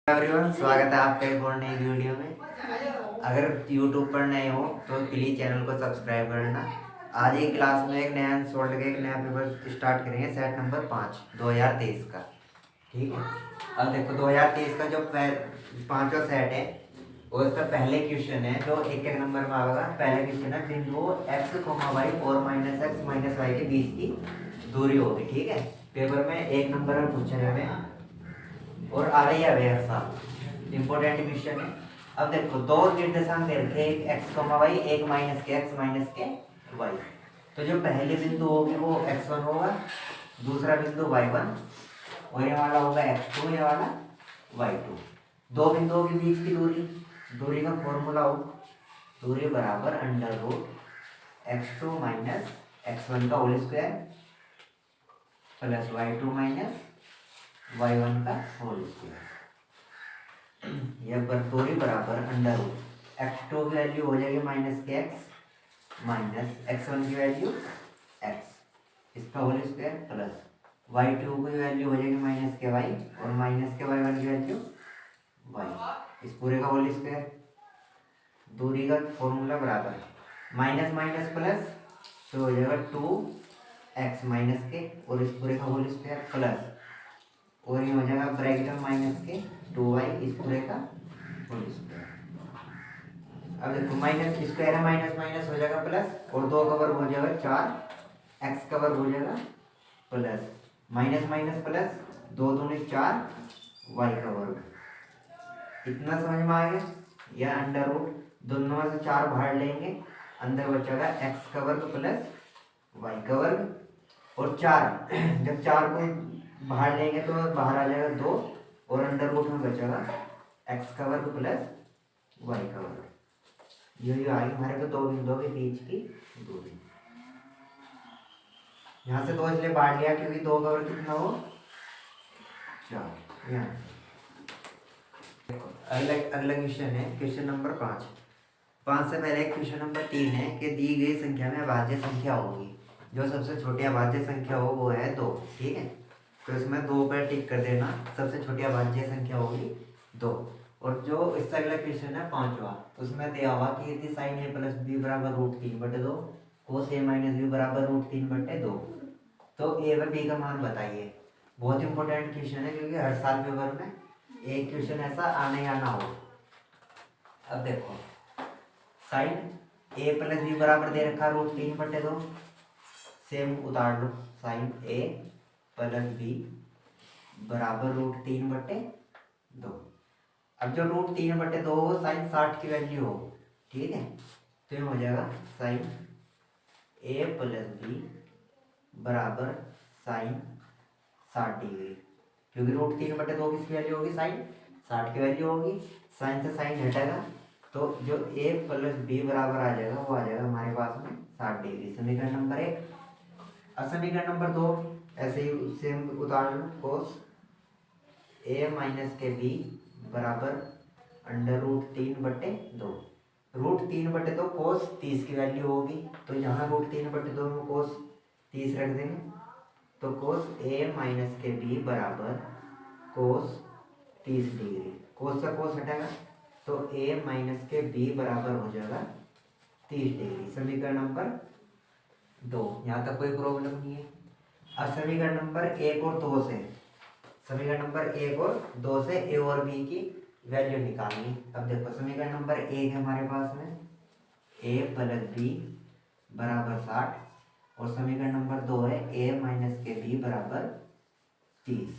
Everyone, स्वागत है आपका एक और नई वीडियो में। अगर YouTube पर नए हो तो प्लीज़ चैनल को सब्सक्राइब करना। आज की क्लास में एक नया सोल्ड का एक नया पेपर स्टार्ट करेंगे, सेट नंबर 5 2023 का। ठीक है, अब देखो 2023 का जो पांचवा सेट है और उसका पहले क्वेश्चन है जो एक एक नंबर में आएगा। पहले क्वेश्चन है बिंदु x, y और -x -y के बीच की दूरी होगी। ठीक है, पेपर में एक नंबर में पूछा गया है और आ रही है ऐसा इंपॉर्टेंट क्वेश्चन है। अब देखो दो निर्देशांक दे रखे, एक x, y, एक -x -y। तो जो पहले बिंदु होगी वो x1 होगा, दूसरा बिंदु y1 और ये वाला होगा x2, ये वाला y2। दो बिंदुओं के बीच की दूरी का फॉर्मूला हो, दूरी बराबर √x2 - x1 का whole square plus y2 - y1 का होल स्क्वायर। यह दूरी बराबर √x2 की वैल्यू हो जाएगी -kx -x1 की वैल्यू x, इसका होल स्क्वायर प्लस y2 की वैल्यू हो जाएगी -ky और -ky1 की वैल्यू y, इस पूरे का होल स्क्वायर। दूरी का फॉर्मूला बराबर माइनस माइनस प्लस तो हो जाएगा 2x -k और इस पूरे का होल स्क्वायर प्लस और ये हो जाएगा ब्रैकेट में -k 2y इस पूरे का होल स्क्वायर। अब देखो माइनस स्क्वायर है, माइनस माइनस हो जाएगा प्लस और 2 का वर्ग हो जाएगा 4, x का वर्ग हो जाएगा प्लस माइनस माइनस प्लस 2 दूनी 4 y का वर्ग। इतना समझ में आ गया? या अंडर रूट दोनों में से 4 बाहर लेंगे, अंदर बचेगा x का वर्ग प्लस y का वर्ग और 4 जब 4 को बाहर लेंगे तो बाहर आ जाएगा 2 और अंडर रूट में बचेगा x का वर्ग प्लस y का वर्ग। यही आएगी हमारे को दो बिंदुओं के बीच की दूरी। यहाँ से 2 इसलिए बाहर लिया क्योंकि 2 का वर्ग कितना हो 4। यहाँ अगला क्वेश्चन है क्वेश्चन नंबर 5 से पहले क्वेश्चन नंबर 3 है कि दी गई संख्या में अभाज्य संख्या होगी, जो सबसे छोटी अभाज्य संख्या हो वो है 2। ठीक है, तो इसमें 2 पर टिक कर देना, सबसे छोटी अभाज्य संख्या होगी 2। और जो इससे अगला क्वेश्चन है 5वां, तो उसमें दिया हुआ कि यदि sin a + b बराबर √3/2 cos a - b बराबर √3/2 तो a व b का मान बताइए। बहुत इंपॉर्टेंट क्वेश्चन है क्योंकि हर साल पेपर में एक क्वेश्चन ऐसा आने या ना हो। अब देखो साइन a + b बराबर दे रखा √3/2, सेम उतार लो, साइन a + b बराबर √3/2। अब जो √3/2 हो साइन 60 की वैल्यू हो। ठीक है, तो ये हो जाएगा साइन a + b बराबर साइन 60 डिग्री, क्योंकि √3/2 किसकी वैल्यू होगी साइन 60 की वैल्यू होगी। साइन से साइन हटेगा तो जो a + b बराबर आ जाएगा वो आ जाएगा हमारे पास में 60 डिग्री। समीकरण नंबर 1। अब समीकरण नंबर 2 ऐसे ही सेम उतार लो, cos a - b बराबर √3/2। √3/2 cos 30 की वैल्यू होगी, तो यहाँ √3/2 में cos 30 रख देंगे, तो cos a - b बराबर cos 30 डिग्री। cos से cos हटेगा तो a - b बराबर हो जाएगा 30 डिग्री। समीकरण नंबर 2, यहाँ तक कोई प्रॉब्लम नहीं है। अब समीकरण नंबर 1 और 2 से, समीकरण नंबर 1 और 2 से a और b की वैल्यू निकालनी। अब देखो समीकरण नंबर 1 है हमारे पास में a + b बराबर 60 और समीकरण नंबर 2 है a - b बराबर 30।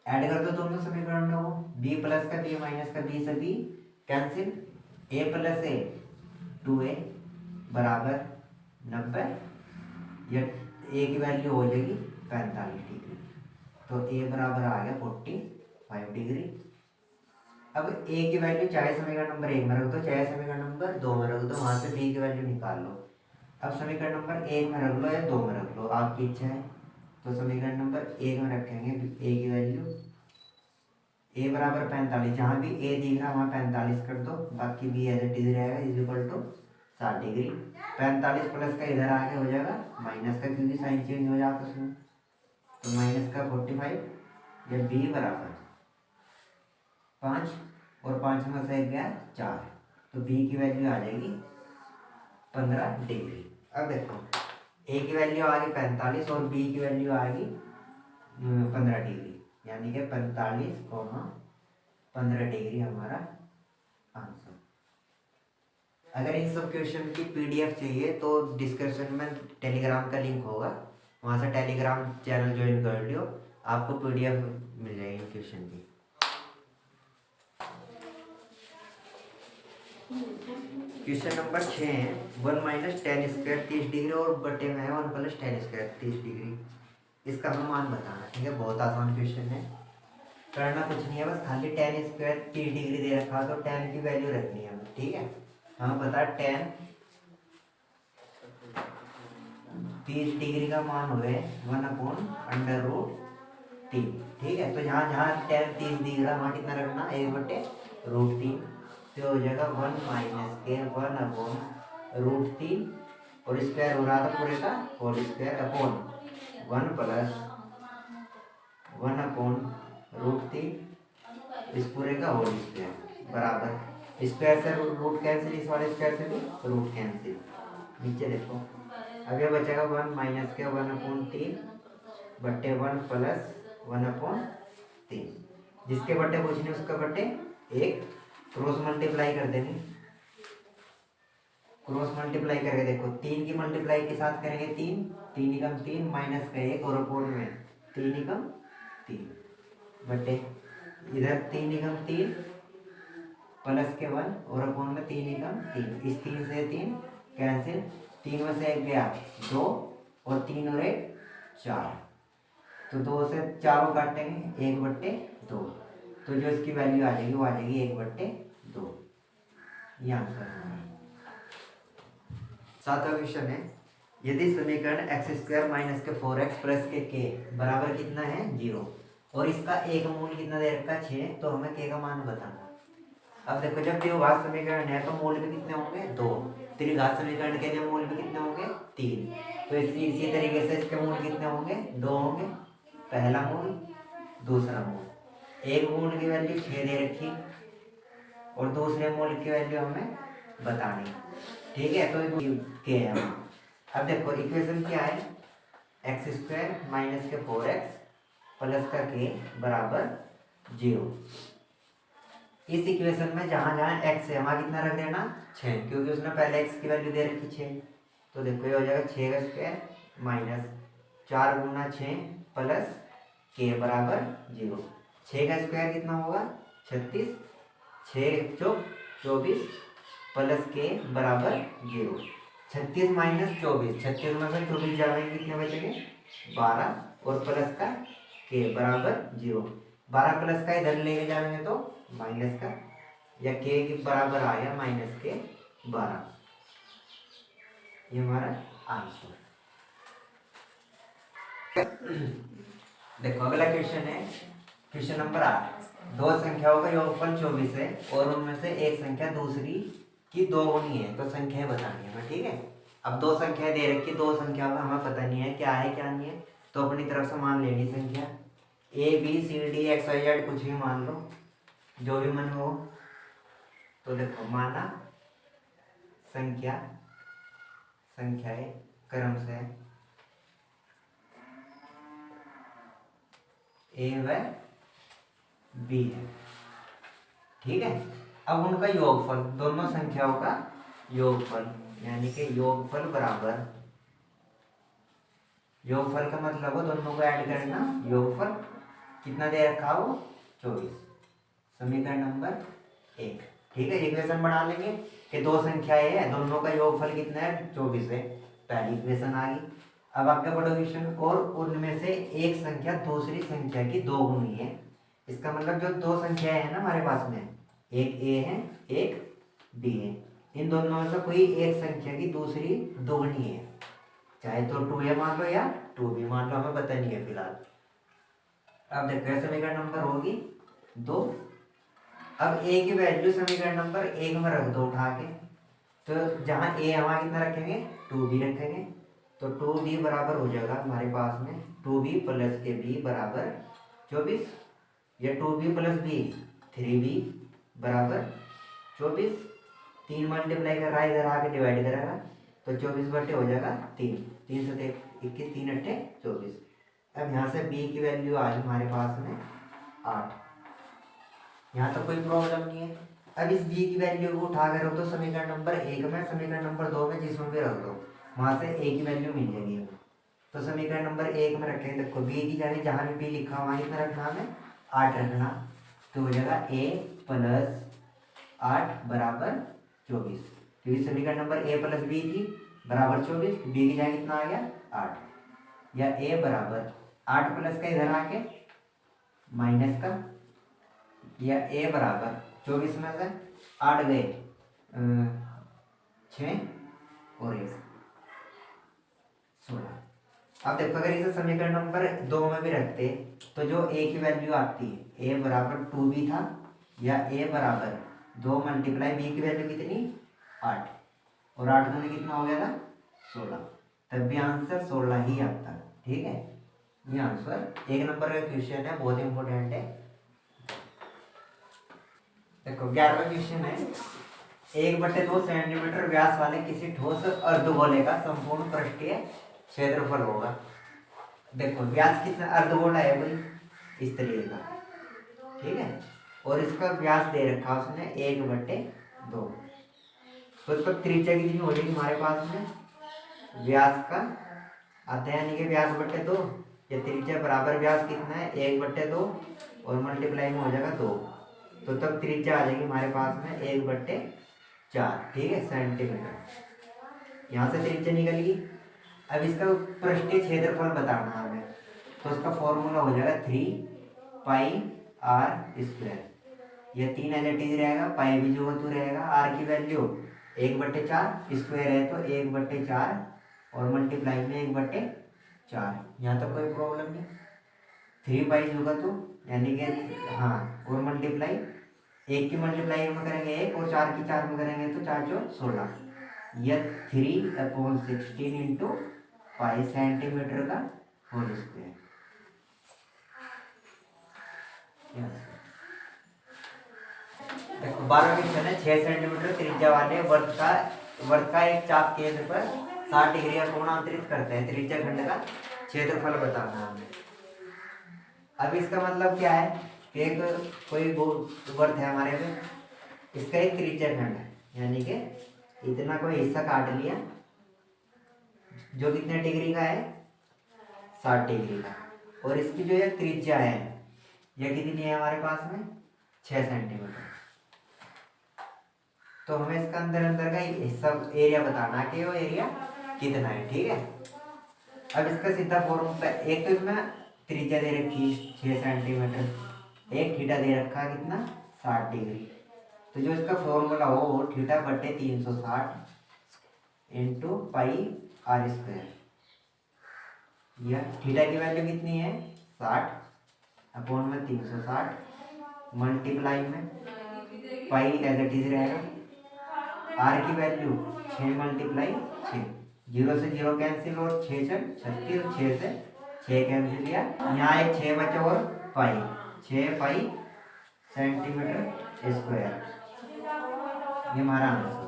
ऐड कर दो दोनों समीकरण में, वो b प्लस का b माइनस का b से b cancel, a + a 2a बराबर 90, या a की वैल्यू हो जाएगी 45 डिग्री, तो a बराबर आ गया 45 डिग्री। अब a की वैल्यू चाहे समीकरण नंबर 1 में रख दो चाहे समीकरण नंबर 2 में रख दो, वहां से b की वैल्यू निकाल लो। अब समीकरण नंबर 1 में रख लो या 2 में रख लो, आपकी इच्छा है। तो समीकरण नंबर 1 में रखेंगे a की वैल्यू, a बराबर 45, जहाँ भी a दिख रहा है वहाँ 45 कर दो, बाकी b एज इट इज रहेगा = 60 डिग्री। 45 प्लस का इधर आगे हो जाएगा माइनस का, क्योंकि साइन चेंज हो जाता है उसमें, तो माइनस का 45, या b बराबर 5 और 5 में से गया 4, तो बी की वैल्यू आ जाएगी 15 डिग्री। अब देखो ए की वैल्यू आ गई 45 और बी की वैल्यू आ गई 15 डिग्री, यानी कि 45, 15 डिग्री हमारा आंसर। अगर इन सब क्वेश्चन की पीडीएफ चाहिए तो डिस्क्रिप्शन में टेलीग्राम का लिंक होगा, वहाँ से टेलीग्राम चैनल ज्वाइन कर लियो, आपको पीडीएफ मिल जाएगी क्वेश्चन की। क्वेश्चन नंबर 6 है 1 माइनस टेन स्क्वायर 30 डिग्री और बटे में है 1 प्लस टेन स्क्वायर 30 डिग्री। इसका हमें मान बताना, ठीक है, बहुत आसान क्वेश्चन है, करना कुछ नहीं है, बस खाली टेन स्क्वायर 30 डिग्री दे रखा तो टेन की वैल्यू रखनी है हमें, ठीक है। हमें पता टेन 30 डिग्री का मान हुए 1/√3, ठीक है। तो जहाँ जहाँ टेन 30 डिग्री वहाँ कितना रखना, 1/√3, तो हो जाएगा 1 माइनस के 1/√3 और स्क्वायर हो रहा था पूरे का होल स्क्वायर अपॉन 1 प्लस 1/√3 इस पूरे का होल स्क्वायर बराबर स्क्वायर से रूट कैंसिल, इस वाले स्क्वायर से भी रूट कैंसिल। नीचे देखो अब ये बचेगा 1 माइनस के 1/3 बट्टे 1 प्लस 1/3, जिसके बट्टे पूछने उसका बट्टे एक क्रॉस मल्टीप्लाई कर देंगे, क्रॉस मल्टीप्लाई करके देखो 3 की मल्टीप्लाई के साथ करेंगे 3, 3 एकम 3 माइनस का 1 और अपोन में 3 एकम 3 बटे इधर 3 एकम 3 प्लस के 1 और अपोन में 3 एकम 3, इस 3 से 3 कैंसिल, 3 में से 1 गया 2 और 3 और 1 4, तो 2 से 4 काटेंगे 1/2, तो जो इसकी वैल्यू आ जाएगी वो आ जाएगी 1/2। ये आंसर है। 7वां क्वेश्चन है यदि समीकरण x² माइनस के 4x प्लस के बराबर कितना है 0 और इसका एक मूल कितना दे रखा है 6, तो हमें k का मान बताना। अब देखो जब द्विघात समीकरण है तो मूल भी कितने होंगे 2, त्रिघात समीकरण के लिए मूल भी कितने होंगे 3, तो इसी तरीके से इसके मूल कितने होंगे 2 होंगे, पहला मूल दूसरा मूल। एक मूल की वैल्यू 6 दे रखी और दूसरे मूल की वैल्यू हमें बतानी, ठीक है, तो के है। अब देखो इक्वेशन क्या है x² माइनस के 4x प्लस का k बराबर 0। इस इक्वेशन में जहाँ जहाँ x है वहाँ कितना रख देना 6, क्योंकि उसने पहले x की वैल्यू दे रखी 6, तो देखो ये हो जाएगा 6² माइनस 4 गुना 6 प्लस k बराबर 0। 6 का स्क्वायर कितना होगा 36, 6 चौक 24 प्लस के बराबर 0। 36 माइनस 24, 36 में से 24 जाएंगे कितने बचेंगे 12 और प्लस का के बराबर 0। 12 प्लस का इधर लेके जाएंगे तो माइनस का, या के बराबर आ गया माइनस के 12। ये हमारा आंसर। देखो अगला क्वेश्चन है क्वेश्चन नंबर 8। दो संख्याओं का योगफल 24 है और उनमें से एक संख्या दूसरी की 2 गुनी है, तो संख्याएं बतानी है, ठीक है। अब दो संख्या दे रखी, दो संख्याओं का हमें पता नहीं है क्या है क्या नहीं है, तो अपनी तरफ से मान लेनी संख्या ABCD XYZ कुछ भी मान लो, जो भी मन हो। तो देखो माना संख्याएं क्रम से A व B है, ठीक है। अब उनका योगफल, दोनों संख्याओं का योगफल, यानी कि योगफल बराबर, योगफल का मतलब हो दोनों को ऐड करना, योगफल कितना दे रखा हो 24, समीकरण नंबर 1, ठीक है। इक्वेशन बढ़ा लेंगे कि दो संख्याएं हैं, दोनों का योगफल कितना है 24 है, पहली इक्वेशन आ गई। अब आगे बढ़ो क्वेश्चन, और उनमें से एक संख्या दूसरी संख्या की 2 गुनी है। इसका मतलब जो दो संख्याएं हैं ना हमारे पास में, एक A है एक B है, इन दोनों में से कोई एक संख्या की दूसरी दोगुनी है, चाहे तो 2A मान लो या 2B मान लो, हमें पता नहीं है फिलहाल। अब देखो समीकरण नंबर होगी 2। अब A की वैल्यू समीकरण नंबर 1 में रख दो उठा के, तो जहाँ A है वहाँ कितना रखेंगे 2B रखेंगे, तो 2B बराबर हो जाएगा हमारे पास में 2B प्लस के B बराबर 24, या 2B प्लस B 3b बराबर 24। 3 मल्टीप्लाई कर रहा है, इधर आके डिवाइड करेगा तो 24 बटे हो जाएगा 3। 3 से 21, 3 अट्ठे 24। अब यहाँ से b की वैल्यू आ गई हमारे पास में 8। यहाँ तो कोई प्रॉब्लम नहीं है। अब इस b की वैल्यू को उठा कर रख दो समीकरण नंबर 1 में, समीकरण नंबर 2 में, जिसमें भी रख दो, वहाँ से a की वैल्यू मिल जाएगी हमें। तो समीकरण नंबर 1 में रखें, देखो b की जगह जहाँ भी b लिखा वहाँ कितना रखना हमें 8 रखना, तो हो जाएगा a प्लस 8 बराबर 24। क्योंकि समीकरण नंबर a प्लस b थी बराबर 24, b की जगह कितना आ गया 8, या a बराबर 8 प्लस का इधर आके माइनस का, या a बराबर 24 में से 8 गए 6 और 1 16। अब देखो अगर इसे समीकरण नंबर 2 में भी रखते तो जो a की वैल्यू आती है a बराबर 2b था, या a बराबर 2 मल्टीप्लाई b की वैल्यू कितनी 8, और 8 दूनी कितना हो गया था 16, तब भी आंसर 16 ही आता है। ठीक है, ये आंसर 1 नंबर का क्वेश्चन है, बहुत इंपॉर्टेंट है। देखो 11वां क्वेश्चन है, 1/2 सेंटीमीटर व्यास वाले किसी ठोस अर्धगोले का संपूर्ण पृष्ठीय क्षेत्रफल होगा। देखो व्यास कितना अर्धगोला है भाई इस तरीके का, ठीक है, और इसका व्यास दे रखा उसने 1/2, तो इसका त्रिज्या कितनी हो जाएगी हमारे पास में, व्यास का आता है यानी कि व्यास बट्टे 2, या त्रिज्या बराबर व्यास कितना है 1/2 और मल्टीप्लाई में हो जाएगा 2, तो तब त्रिज्या आ जाएगी हमारे पास में 1/4, ठीक है, सेंटीमीटर। यहाँ से त्रिज्या निकल गई। अब इसका पृष्ठीय क्षेत्रफल बताना है हमें, तो उसका फॉर्मूला हो जाएगा 3πr²। यह 3 एज रहेगा, पाई भी जो तो रहेगा, आर की वैल्यू 1/4, स्क्वायर है तो 1/4 और मल्टीप्लाई में 1/4। यहाँ तो कोई प्रॉब्लम नहीं। 3π होगा तो यानी कि हाँ, और मल्टीप्लाई 1 की मल्टीप्लाई में करेंगे 1 और 4 की 4 में करेंगे तो 4 × 16, यह 3/16 इंटू पाई सेंटीमीटर का होल स्क्वायर। देखो 12वां क्वेश्चन है, 6 सेंटीमीटर त्रिज्या वाले वर्ग का एक चाप केंद्र पर 60 डिग्री का कोण अंतरित करते हैं, त्रिज्या खंड का क्षेत्रफल बताना है हमें। अब इसका मतलब क्या है कि एक कोई वर्ग है हमारे में, इसका एक त्रिज्या खंड है, यानी कि इतना कोई हिस्सा काट लिया जो कितने डिग्री का है 60 डिग्री का, और इसकी जो है त्रिज्या है यह कितनी है हमारे पास में 6 सेंटीमीटर। तो हमें इसका अंदर का हिस्सा एरिया बताना कि वो एरिया कितना है। ठीक है, अब इसका सीधा फॉर्मूला, एक तो इसमें त्रिज्या दे रखी 6 सेंटीमीटर, एक थीटा दे रखा कितना 60 डिग्री, तो जो इसका फॉर्मूला हो वो θ/360 इंटू πr²। यह थीटा की वैल्यू कितनी है 60/360, मल्टीप्लाई में पाई एज इट इज रहेगा, आर की वैल्यू 6 मल्टीप्लाई 6, 0 से 0 कैंसिल और 6 से 36 और 6 से 6 कैंसिल किया, यहाँ एक 6 बचा और पाई 6 पाई सेंटीमीटर स्क्वायर, ये हमारा आंसर।